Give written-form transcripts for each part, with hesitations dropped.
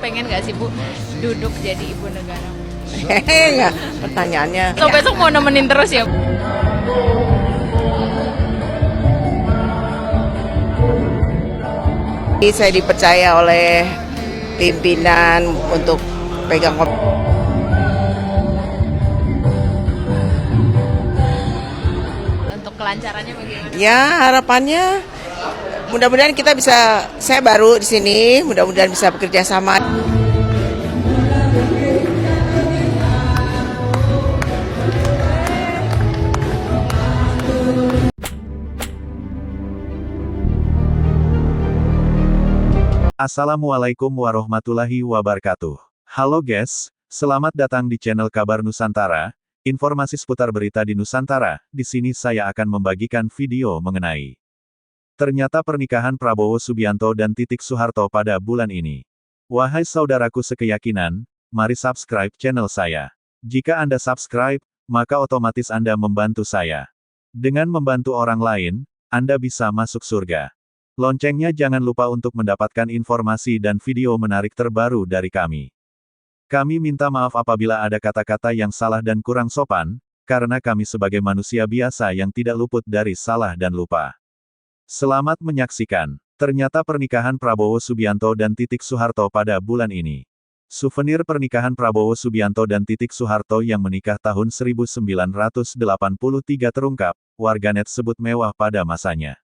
pengen nggak sih Bu duduk jadi ibu negara? Hehehe, pertanyaannya. So besok mau nemenin terus ya? Saya dipercaya oleh pimpinan untuk pegang Untuk kelancarannya bagaimana? ya harapannya mudah-mudahan kita bisa, saya baru di sini, mudah-mudahan bisa bekerja sama. Assalamualaikum warahmatullahi wabarakatuh. Halo guys, selamat datang di channel Kabar Nusantara. Informasi seputar berita di Nusantara. Di sini saya akan membagikan video mengenai ternyata pernikahan Prabowo Subianto dan Titik Soeharto pada bulan ini. Wahai saudaraku sekeyakinan, mari subscribe channel saya. Jika Anda subscribe, maka otomatis Anda membantu saya. Dengan membantu orang lain, Anda bisa masuk surga. Loncengnya jangan lupa untuk mendapatkan informasi dan video menarik terbaru dari kami. Kami minta maaf apabila ada kata-kata yang salah dan kurang sopan, karena kami sebagai manusia biasa yang tidak luput dari salah dan lupa. Selamat menyaksikan. Ternyata pernikahan Prabowo Subianto dan Titik Soeharto pada bulan ini. Souvenir pernikahan Prabowo Subianto dan Titik Soeharto yang menikah tahun 1983 terungkap, warganet sebut mewah pada masanya.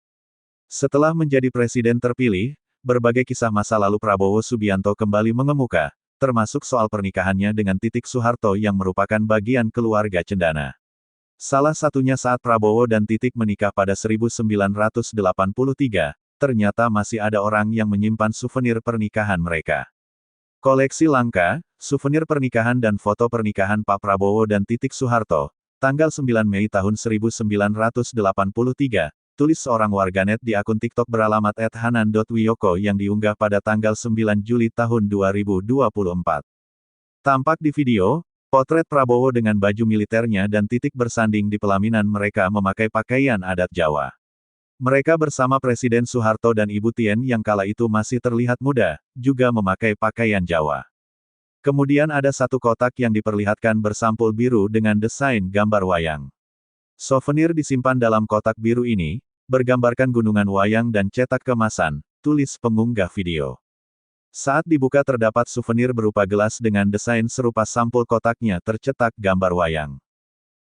Setelah menjadi presiden terpilih, berbagai kisah masa lalu Prabowo Subianto kembali mengemuka, termasuk soal pernikahannya dengan Titik Soeharto yang merupakan bagian keluarga cendana. Salah satunya saat Prabowo dan Titik menikah pada 1983, ternyata masih ada orang yang menyimpan souvenir pernikahan mereka. Koleksi langka, souvenir pernikahan dan foto pernikahan Pak Prabowo dan Titik Soeharto, tanggal 9 Mei tahun 1983, tulis seorang warganet di akun TikTok beralamat @hanan.wiyoko yang diunggah pada tanggal 9 Juli tahun 2024. Tampak di video, potret Prabowo dengan baju militernya dan Titik bersanding di pelaminan mereka memakai pakaian adat Jawa. Mereka bersama Presiden Soeharto dan Ibu Tien yang kala itu masih terlihat muda, juga memakai pakaian Jawa. Kemudian ada satu kotak yang diperlihatkan bersampul biru dengan desain gambar wayang. Souvenir disimpan dalam kotak biru ini, bergambarkan gunungan wayang dan cetak kemasan, tulis pengunggah video. Saat dibuka terdapat souvenir berupa gelas dengan desain serupa sampul kotaknya tercetak gambar wayang.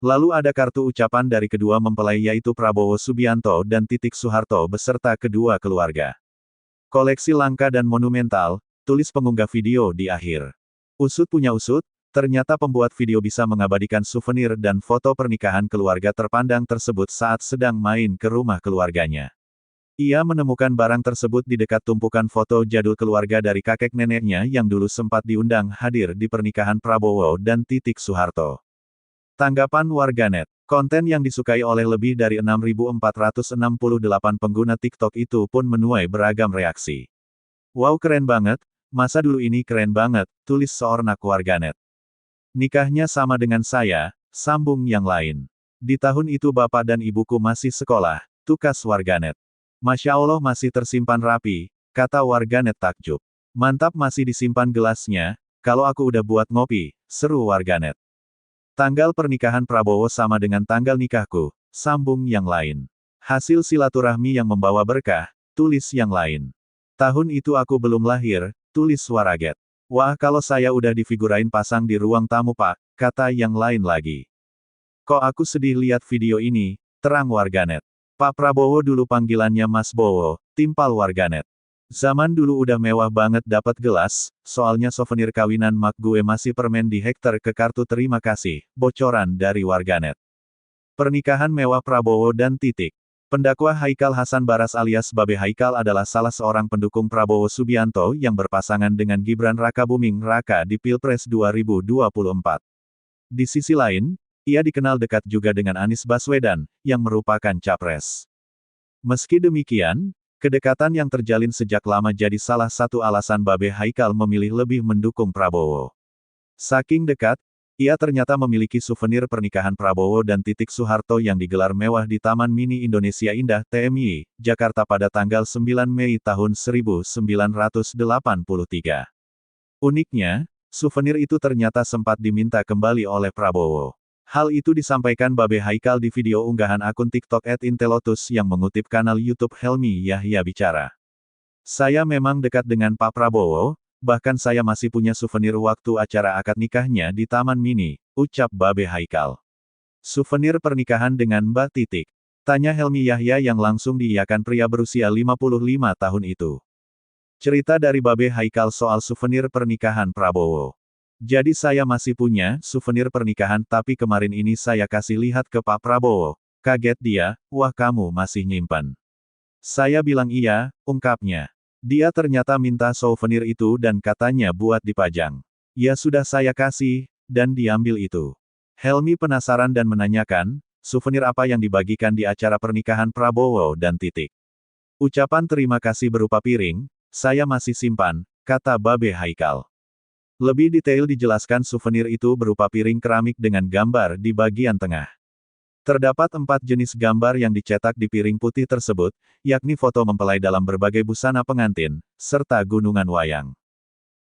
Lalu ada kartu ucapan dari kedua mempelai yaitu Prabowo Subianto dan Titik Soeharto beserta kedua keluarga. Koleksi langka dan monumental, tulis pengunggah video di akhir. Usut punya usut, ternyata pembuat video bisa mengabadikan souvenir dan foto pernikahan keluarga terpandang tersebut saat sedang main ke rumah keluarganya. Ia menemukan barang tersebut di dekat tumpukan foto jadul keluarga dari kakek neneknya yang dulu sempat diundang hadir di pernikahan Prabowo dan Titik Soeharto. Tanggapan warganet, konten yang disukai oleh lebih dari 6.468 pengguna TikTok itu pun menuai beragam reaksi. Wow keren banget, masa dulu ini keren banget, tulis seorang warganet. Nikahnya sama dengan saya, sambung yang lain. Di tahun itu bapak dan ibuku masih sekolah, tukas warganet. Masya Allah masih tersimpan rapi, kata warganet takjub. Mantap masih disimpan gelasnya, kalau aku udah buat ngopi, seru warganet. Tanggal pernikahan Prabowo sama dengan tanggal nikahku, sambung yang lain. Hasil silaturahmi yang membawa berkah, tulis yang lain. Tahun itu aku belum lahir, tulis waraget. Wah kalau saya udah difigurain pasang di ruang tamu pak, kata yang lain lagi. Kok aku sedih lihat video ini, terang warganet. Pak Prabowo dulu panggilannya Mas Bowo, timpal warganet. Zaman dulu udah mewah banget dapat gelas, soalnya souvenir kawinan mak gue masih permen di hektar ke kartu terima kasih, bocoran dari warganet. Pernikahan mewah Prabowo dan Titik. Pendakwa Haikal Hasan Baras alias Babe Haikal adalah salah seorang pendukung Prabowo Subianto yang berpasangan dengan Gibran Rakabuming Raka di Pilpres 2024. Di sisi lain, ia dikenal dekat juga dengan Anies Baswedan, yang merupakan capres. Meski demikian, kedekatan yang terjalin sejak lama jadi salah satu alasan Babe Haikal memilih lebih mendukung Prabowo. Saking dekat, ia ternyata memiliki souvenir pernikahan Prabowo dan Titik Soeharto yang digelar mewah di Taman Mini Indonesia Indah TMI, Jakarta pada tanggal 9 Mei tahun 1983. Uniknya, souvenir itu ternyata sempat diminta kembali oleh Prabowo. Hal itu disampaikan Babe Haikal di video unggahan akun TikTok @intelotus yang mengutip kanal YouTube Helmi Yahya Bicara. Saya memang dekat dengan Pak Prabowo, bahkan saya masih punya souvenir waktu acara akad nikahnya di Taman Mini, ucap Babe Haikal. Souvenir pernikahan dengan Mbak Titik? Tanya Helmi Yahya yang langsung diiyakan pria berusia 55 tahun itu. Cerita dari Babe Haikal soal souvenir pernikahan Prabowo. Jadi saya masih punya souvenir pernikahan tapi kemarin ini saya kasih lihat ke Pak Prabowo. Kaget dia, wah kamu masih nyimpan. Saya bilang iya, ungkapnya. Dia ternyata minta souvenir itu dan katanya buat dipajang. Ya sudah saya kasih, dan diambil itu. Helmi penasaran dan menanyakan, souvenir apa yang dibagikan di acara pernikahan Prabowo dan Titik. Ucapan terima kasih berupa piring, saya masih simpan, kata Babe Haikal. Lebih detail dijelaskan souvenir itu berupa piring keramik dengan gambar di bagian tengah. Terdapat 4 jenis gambar yang dicetak di piring putih tersebut, yakni foto mempelai dalam berbagai busana pengantin, serta gunungan wayang.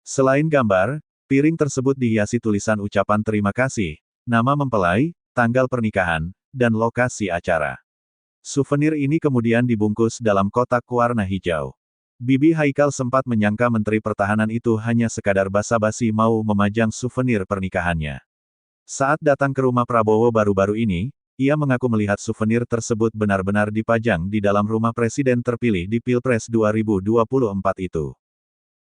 Selain gambar, piring tersebut dihiasi tulisan ucapan terima kasih, nama mempelai, tanggal pernikahan, dan lokasi acara. Souvenir ini kemudian dibungkus dalam kotak warna hijau. Bibi Haikal sempat menyangka Menteri Pertahanan itu hanya sekadar basa-basi mau memajang souvenir pernikahannya. Saat datang ke rumah Prabowo baru-baru ini, ia mengaku melihat souvenir tersebut benar-benar dipajang di dalam rumah Presiden terpilih di Pilpres 2024 itu.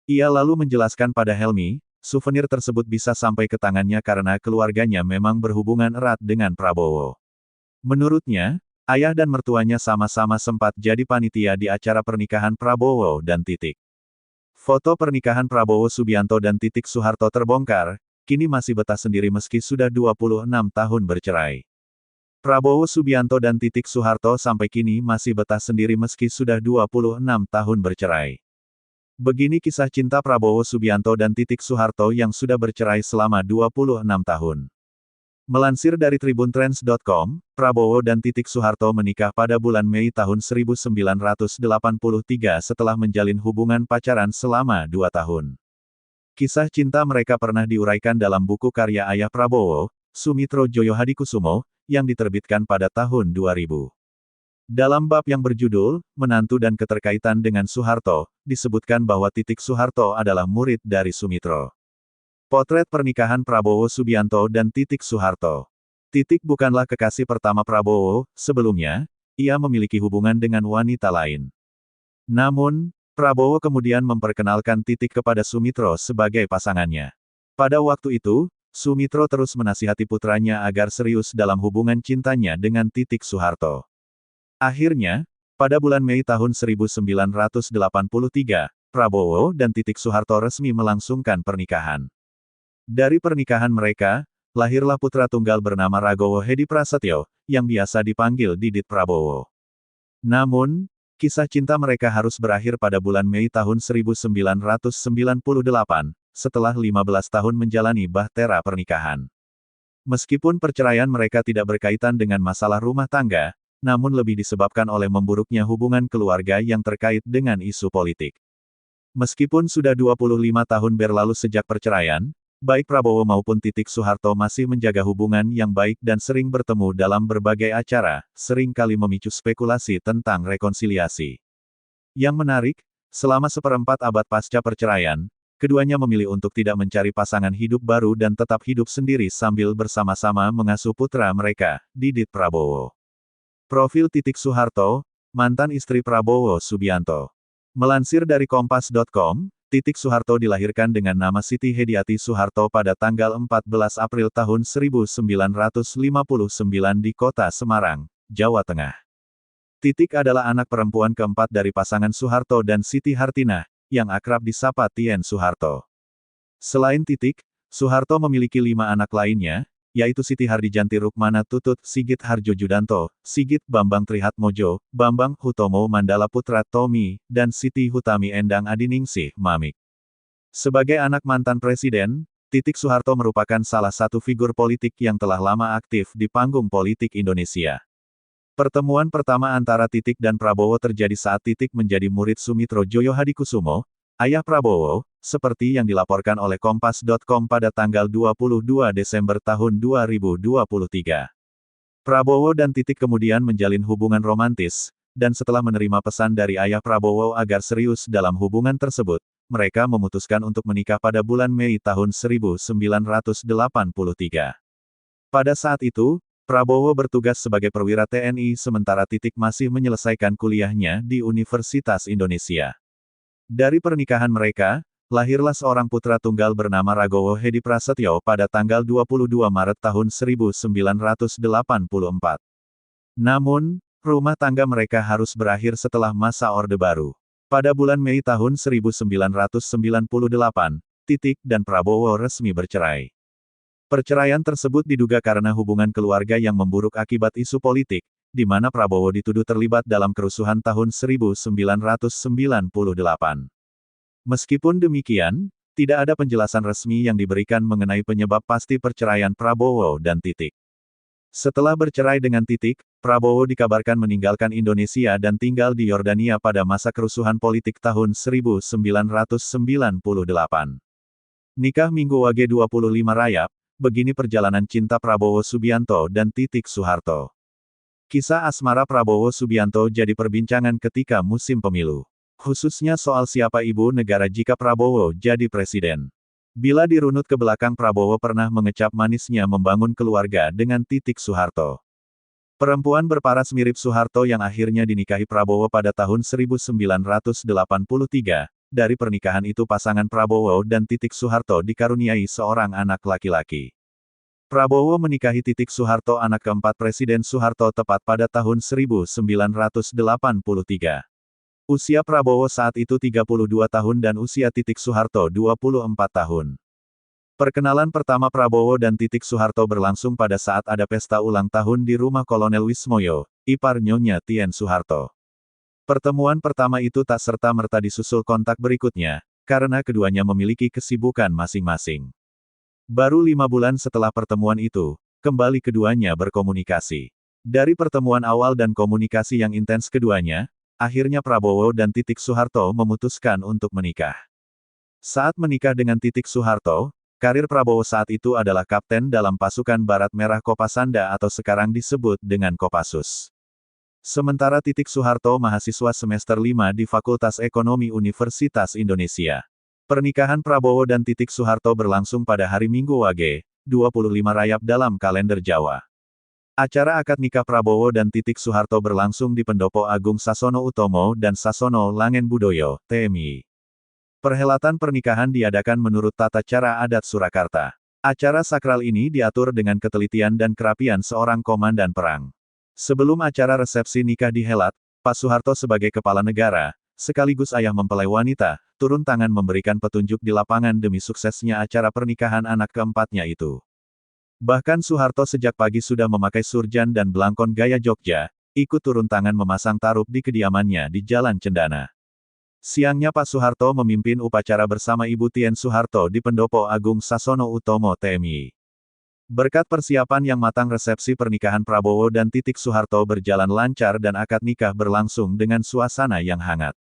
Ia lalu menjelaskan pada Helmi, souvenir tersebut bisa sampai ke tangannya karena keluarganya memang berhubungan erat dengan Prabowo. Menurutnya, ayah dan mertuanya sama-sama sempat jadi panitia di acara pernikahan Prabowo dan Titik. Foto pernikahan Prabowo Subianto dan Titik Soeharto terbongkar, kini masih betah sendiri meski sudah 26 tahun bercerai. Prabowo Subianto dan Titik Soeharto sampai kini masih betah sendiri meski sudah 26 tahun bercerai. Begini kisah cinta Prabowo Subianto dan Titik Soeharto yang sudah bercerai selama 26 tahun. Melansir dari tribuntrends.com, Prabowo dan Titik Soeharto menikah pada bulan Mei tahun 1983 setelah menjalin hubungan pacaran selama 2 tahun. Kisah cinta mereka pernah diuraikan dalam buku karya ayah Prabowo, Sumitro Joyohadikusumo, yang diterbitkan pada tahun 2000. Dalam bab yang berjudul, Menantu dan Keterkaitan dengan Soeharto, disebutkan bahwa Titik Soeharto adalah murid dari Sumitro. Potret pernikahan Prabowo Subianto dan Titik Soeharto. Titik bukanlah kekasih pertama Prabowo, sebelumnya, ia memiliki hubungan dengan wanita lain. Namun, Prabowo kemudian memperkenalkan Titik kepada Sumitro sebagai pasangannya. Pada waktu itu, Sumitro terus menasihati putranya agar serius dalam hubungan cintanya dengan Titik Soeharto. Akhirnya, pada bulan Mei tahun 1983, Prabowo dan Titik Soeharto resmi melangsungkan pernikahan. Dari pernikahan mereka, lahirlah putra tunggal bernama Ragowo Hedi Prasetyo, yang biasa dipanggil Didit Prabowo. Namun, kisah cinta mereka harus berakhir pada bulan Mei tahun 1998, setelah 15 tahun menjalani bahtera pernikahan. Meskipun perceraian mereka tidak berkaitan dengan masalah rumah tangga, namun lebih disebabkan oleh memburuknya hubungan keluarga yang terkait dengan isu politik. Meskipun sudah 25 tahun berlalu sejak perceraian, baik Prabowo maupun Titik Soeharto masih menjaga hubungan yang baik dan sering bertemu dalam berbagai acara, sering kali memicu spekulasi tentang rekonsiliasi. Yang menarik, selama seperempat abad pasca perceraian, keduanya memilih untuk tidak mencari pasangan hidup baru dan tetap hidup sendiri sambil bersama-sama mengasuh putra mereka, Didit Prabowo. Profil Titik Soeharto, mantan istri Prabowo Subianto. Melansir dari Kompas.com, Titik Soeharto dilahirkan dengan nama Siti Hediati Soeharto pada tanggal 14 April tahun 1959 di kota Semarang, Jawa Tengah. Titik adalah anak perempuan keempat dari pasangan Soeharto dan Siti Hartinah, yang akrab disapa Tien Soeharto. Selain Titik, Soeharto memiliki 5 anak lainnya, yaitu Siti Hardijanti Rukmana Tutut, Sigit Harjojudanto, Sigit Bambang Trihatmojo, Bambang Hutomo Mandala Putra Tommy, dan Siti Hutami Endang Adiningsih Mamik. Sebagai anak mantan presiden, Titik Soeharto merupakan salah satu figur politik yang telah lama aktif di panggung politik Indonesia. Pertemuan pertama antara Titik dan Prabowo terjadi saat Titik menjadi murid Sumitro Joyohadikusumo, ayah Prabowo, seperti yang dilaporkan oleh Kompas.com pada tanggal 22 Desember tahun 2023. Prabowo dan Titik kemudian menjalin hubungan romantis, dan setelah menerima pesan dari ayah Prabowo agar serius dalam hubungan tersebut, mereka memutuskan untuk menikah pada bulan Mei tahun 1983. Pada saat itu, Prabowo bertugas sebagai perwira TNI sementara Titik masih menyelesaikan kuliahnya di Universitas Indonesia. Dari pernikahan mereka, lahirlah seorang putra tunggal bernama Ragowo Hedi Prasetyo pada tanggal 22 Maret tahun 1984. Namun, rumah tangga mereka harus berakhir setelah masa Orde Baru. Pada bulan Mei tahun 1998, Titik dan Prabowo resmi bercerai. Perceraian tersebut diduga karena hubungan keluarga yang memburuk akibat isu politik, di mana Prabowo dituduh terlibat dalam kerusuhan tahun 1998. Meskipun demikian, tidak ada penjelasan resmi yang diberikan mengenai penyebab pasti perceraian Prabowo dan Titik. Setelah bercerai dengan Titik, Prabowo dikabarkan meninggalkan Indonesia dan tinggal di Yordania pada masa kerusuhan politik tahun 1998. Nikah Minggu Wage 25 Rayap, begini perjalanan cinta Prabowo Subianto dan Titik Soeharto. Kisah asmara Prabowo Subianto jadi perbincangan ketika musim pemilu. Khususnya soal siapa ibu negara jika Prabowo jadi presiden. Bila dirunut ke belakang Prabowo pernah mengecap manisnya membangun keluarga dengan Titik Soeharto. Perempuan berparas mirip Soeharto yang akhirnya dinikahi Prabowo pada tahun 1983, dari pernikahan itu pasangan Prabowo dan Titik Soeharto dikaruniai seorang anak laki-laki. Prabowo menikahi Titik Soeharto anak keempat Presiden Soeharto tepat pada tahun 1983. Usia Prabowo saat itu 32 tahun dan usia Titik Soeharto 24 tahun. Perkenalan pertama Prabowo dan Titik Soeharto berlangsung pada saat ada pesta ulang tahun di rumah Kolonel Wismoyo, ipar Nyonya Tien Soeharto. Pertemuan pertama itu tak serta-merta disusul kontak berikutnya, karena keduanya memiliki kesibukan masing-masing. Baru 5 bulan setelah pertemuan itu, kembali keduanya berkomunikasi. Dari pertemuan awal dan komunikasi yang intens keduanya, akhirnya Prabowo dan Titik Soeharto memutuskan untuk menikah. Saat menikah dengan Titik Soeharto, karir Prabowo saat itu adalah kapten dalam pasukan Barat Merah Kopasanda atau sekarang disebut dengan Kopassus. Sementara Titik Soeharto mahasiswa semester 5 di Fakultas Ekonomi Universitas Indonesia. Pernikahan Prabowo dan Titik Soeharto berlangsung pada hari Minggu Wage, 25 Rayap dalam kalender Jawa. Acara akad nikah Prabowo dan Titik Soeharto berlangsung di Pendopo Agung Sasono Utomo dan Sasono Langen Budoyo, TMI. Perhelatan pernikahan diadakan menurut tata cara adat Surakarta. Acara sakral ini diatur dengan ketelitian dan kerapian seorang komandan perang. Sebelum acara resepsi nikah dihelat, Pak Soeharto sebagai kepala negara, sekaligus ayah mempelai wanita, turun tangan memberikan petunjuk di lapangan demi suksesnya acara pernikahan anak keempatnya itu. Bahkan Soeharto sejak pagi sudah memakai surjan dan belangkon gaya Jogja, ikut turun tangan memasang tarup di kediamannya di Jalan Cendana. Siangnya Pak Soeharto memimpin upacara bersama Ibu Tien Soeharto di Pendopo Agung Sasono Utomo TMI. Berkat persiapan yang matang resepsi pernikahan Prabowo dan Titik Soeharto berjalan lancar dan akad nikah berlangsung dengan suasana yang hangat.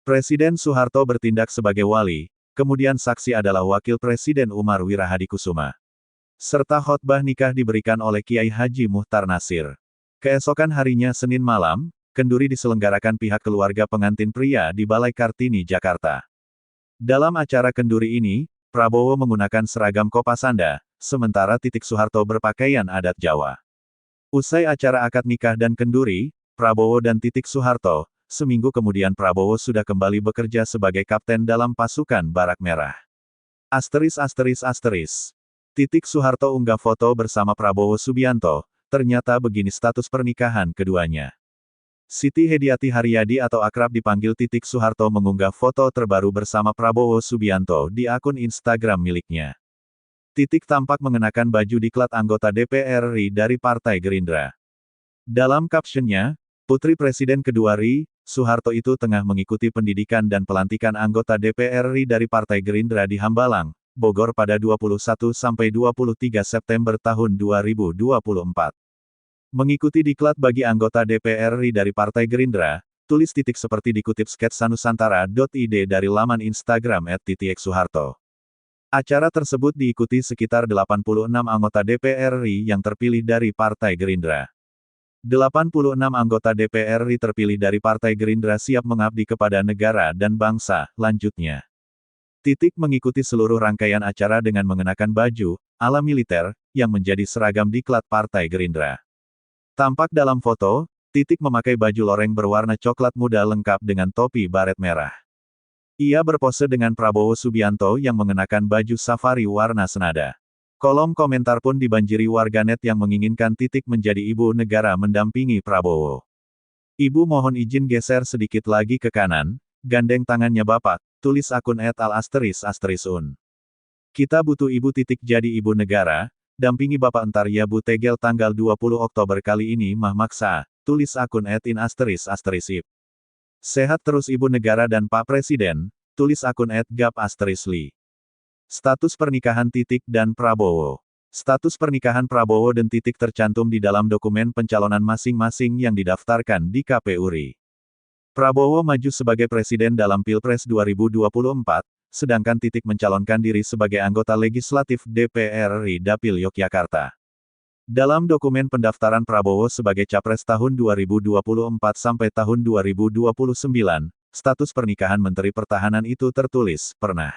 Presiden Soeharto bertindak sebagai wali, kemudian saksi adalah Wakil Presiden Umar Wirahadikusuma. Serta khotbah nikah diberikan oleh Kiai Haji Muhtar Nasir. Keesokan harinya Senin malam, kenduri diselenggarakan pihak keluarga pengantin pria di Balai Kartini, Jakarta. Dalam acara kenduri ini, Prabowo menggunakan seragam Kopasanda, sementara Titik Soeharto berpakaian adat Jawa. Usai acara akad nikah dan kenduri, Prabowo dan Titik Soeharto, seminggu kemudian Prabowo sudah kembali bekerja sebagai kapten dalam pasukan Barak Merah. ******. Titik Soeharto unggah foto bersama Prabowo Subianto, ternyata begini status pernikahan keduanya. Siti Hediati Haryadi atau akrab dipanggil Titik Soeharto mengunggah foto terbaru bersama Prabowo Subianto di akun Instagram miliknya. Titik tampak mengenakan baju diklat anggota DPR RI dari Partai Gerindra. Dalam captionnya, Putri Presiden kedua RI, Soeharto itu tengah mengikuti pendidikan dan pelantikan anggota DPR RI dari Partai Gerindra di Hambalang, Bogor pada 21 sampai 23 September tahun 2024. Mengikuti diklat bagi anggota DPR RI dari Partai Gerindra, tulis Titik seperti dikutip sketsanusantara.id dari laman Instagram @titieksuharto. Acara tersebut diikuti sekitar 86 anggota DPR RI yang terpilih dari Partai Gerindra. 86 anggota DPR RI terpilih dari Partai Gerindra siap mengabdi kepada negara dan bangsa, lanjutnya. Titik mengikuti seluruh rangkaian acara dengan mengenakan baju ala militer yang menjadi seragam diklat Partai Gerindra. Tampak dalam foto, Titik memakai baju loreng berwarna coklat muda lengkap dengan topi baret merah. Ia berpose dengan Prabowo Subianto yang mengenakan baju safari warna senada. Kolom komentar pun dibanjiri warganet yang menginginkan Titik menjadi ibu negara mendampingi Prabowo. Ibu mohon izin geser sedikit lagi ke kanan, gandeng tangannya Bapak, tulis akun @al_un. Kita butuh ibu Titik jadi ibu negara, dampingi Bapak entar ya Bu Tegel tanggal 20 Oktober kali ini mah maksa, tulis akun @in_ip. Sehat terus ibu negara dan Pak Presiden, tulis akun @gap_li. Status pernikahan Titik dan Prabowo. Status pernikahan Prabowo dan Titik tercantum di dalam dokumen pencalonan masing-masing yang didaftarkan di KPU RI. Prabowo maju sebagai presiden dalam Pilpres 2024, sedangkan Titik mencalonkan diri sebagai anggota legislatif DPR RI Dapil Yogyakarta. Dalam dokumen pendaftaran Prabowo sebagai Capres tahun 2024 sampai tahun 2029, status pernikahan Menteri Pertahanan itu tertulis, pernah.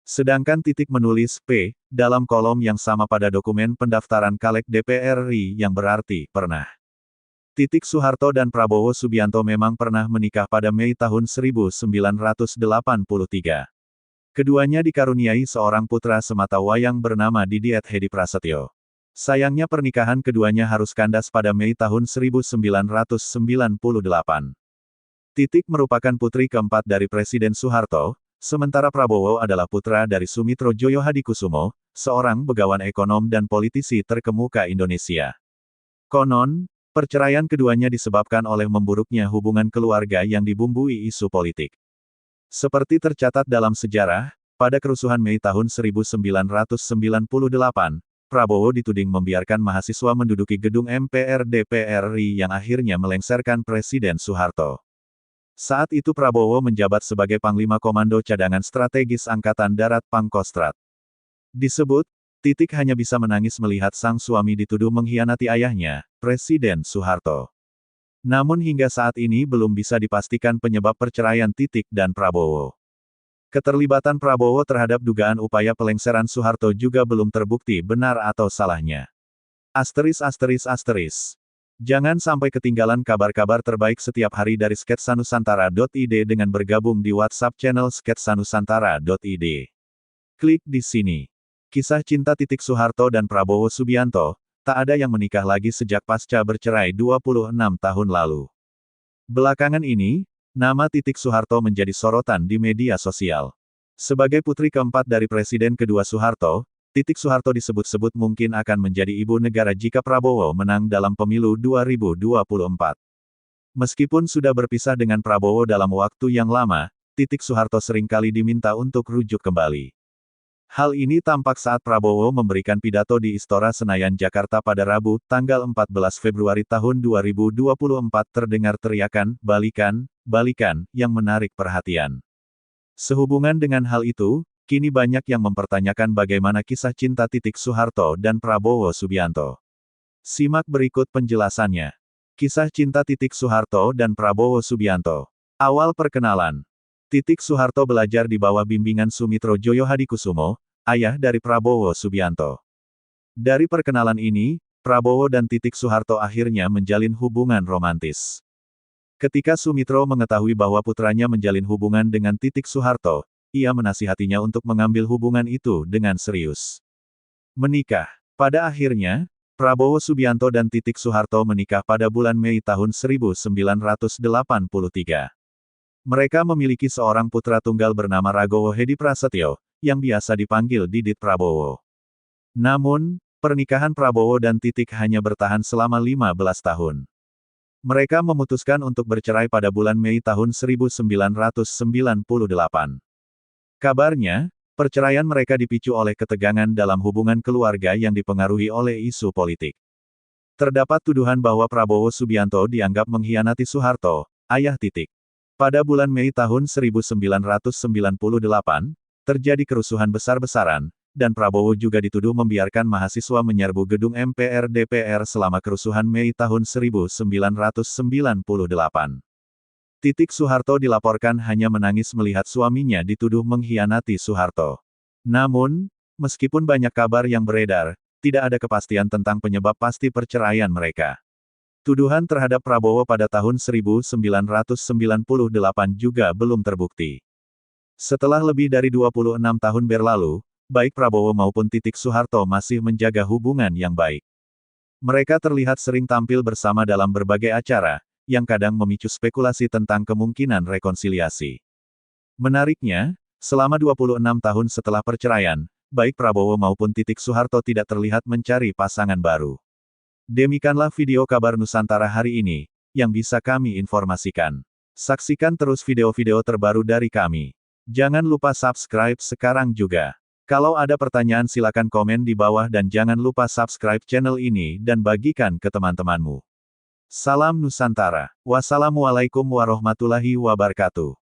Sedangkan Titik menulis P dalam kolom yang sama pada dokumen pendaftaran caleg DPR RI yang berarti pernah. Titik Soeharto dan Prabowo Subianto memang pernah menikah pada Mei tahun 1983. Keduanya dikaruniai seorang putra semata wayang bernama Didiet Hedi Prasetyo. Sayangnya pernikahan keduanya harus kandas pada Mei tahun 1998. Titik merupakan putri keempat dari Presiden Soeharto, sementara Prabowo adalah putra dari Sumitro Joyo Hadikusumo, seorang begawan ekonom dan politisi terkemuka Indonesia. Konon, perceraian keduanya disebabkan oleh memburuknya hubungan keluarga yang dibumbui isu politik. Seperti tercatat dalam sejarah, pada kerusuhan Mei tahun 1998, Prabowo dituding membiarkan mahasiswa menduduki gedung MPR DPR RI yang akhirnya melengsarkan Presiden Soeharto. Saat itu Prabowo menjabat sebagai Panglima Komando Cadangan Strategis Angkatan Darat Pangkostrat. Disebut, Titik hanya bisa menangis melihat sang suami dituduh mengkhianati ayahnya, Presiden Soeharto. Namun hingga saat ini belum bisa dipastikan penyebab perceraian Titik dan Prabowo. Keterlibatan Prabowo terhadap dugaan upaya pelengseran Soeharto juga belum terbukti benar atau salahnya. ****. Jangan sampai ketinggalan kabar-kabar terbaik setiap hari dari sketsanusantara.id dengan bergabung di WhatsApp channel sketsanusantara.id. Klik di sini. Kisah cinta Titik Soeharto dan Prabowo Subianto, tak ada yang menikah lagi sejak pasca bercerai 26 tahun lalu. Belakangan ini, nama Titik Soeharto menjadi sorotan di media sosial. Sebagai putri keempat dari Presiden kedua Soeharto, Titik Soeharto disebut-sebut mungkin akan menjadi ibu negara jika Prabowo menang dalam pemilu 2024. Meskipun sudah berpisah dengan Prabowo dalam waktu yang lama, Titik Soeharto seringkali diminta untuk rujuk kembali. Hal ini tampak saat Prabowo memberikan pidato di Istora Senayan Jakarta pada Rabu, tanggal 14 Februari tahun 2024 terdengar teriakan, "Balikan, balikan," yang menarik perhatian. Sehubungan dengan hal itu, kini banyak yang mempertanyakan bagaimana kisah cinta Titik Soeharto dan Prabowo Subianto. Simak berikut penjelasannya. Kisah cinta Titik Soeharto dan Prabowo Subianto. Awal perkenalan. Titik Soeharto belajar di bawah bimbingan Sumitro Joyo Hadikusumo, ayah dari Prabowo Subianto. Dari perkenalan ini, Prabowo dan Titik Soeharto akhirnya menjalin hubungan romantis. Ketika Sumitro mengetahui bahwa putranya menjalin hubungan dengan Titik Soeharto, ia menasihatinya untuk mengambil hubungan itu dengan serius. Menikah. Pada akhirnya, Prabowo Subianto dan Titik Soeharto menikah pada bulan Mei tahun 1983. Mereka memiliki seorang putra tunggal bernama Ragowo Hedi Prasetyo, yang biasa dipanggil Didit Prabowo. Namun, pernikahan Prabowo dan Titik hanya bertahan selama 15 tahun. Mereka memutuskan untuk bercerai pada bulan Mei tahun 1998. Kabarnya, perceraian mereka dipicu oleh ketegangan dalam hubungan keluarga yang dipengaruhi oleh isu politik. Terdapat tuduhan bahwa Prabowo Subianto dianggap mengkhianati Soeharto, ayah Titik. Pada bulan Mei tahun 1998, terjadi kerusuhan besar-besaran, dan Prabowo juga dituduh membiarkan mahasiswa menyerbu gedung MPR DPR selama kerusuhan Mei tahun 1998. Titik Soeharto dilaporkan hanya menangis melihat suaminya dituduh mengkhianati Soeharto. Namun, meskipun banyak kabar yang beredar, tidak ada kepastian tentang penyebab pasti perceraian mereka. Tuduhan terhadap Prabowo pada tahun 1998 juga belum terbukti. Setelah lebih dari 26 tahun berlalu, baik Prabowo maupun Titik Soeharto masih menjaga hubungan yang baik. Mereka terlihat sering tampil bersama dalam berbagai acara, yang kadang memicu spekulasi tentang kemungkinan rekonsiliasi. Menariknya, selama 26 tahun setelah perceraian, baik Prabowo maupun Titik Soeharto tidak terlihat mencari pasangan baru. Demikianlah video kabar Nusantara hari ini, yang bisa kami informasikan. Saksikan terus video-video terbaru dari kami. Jangan lupa subscribe sekarang juga. Kalau ada pertanyaan silakan komen di bawah dan jangan lupa subscribe channel ini dan bagikan ke teman-temanmu. Salam Nusantara. Wassalamualaikum warahmatullahi wabarakatuh.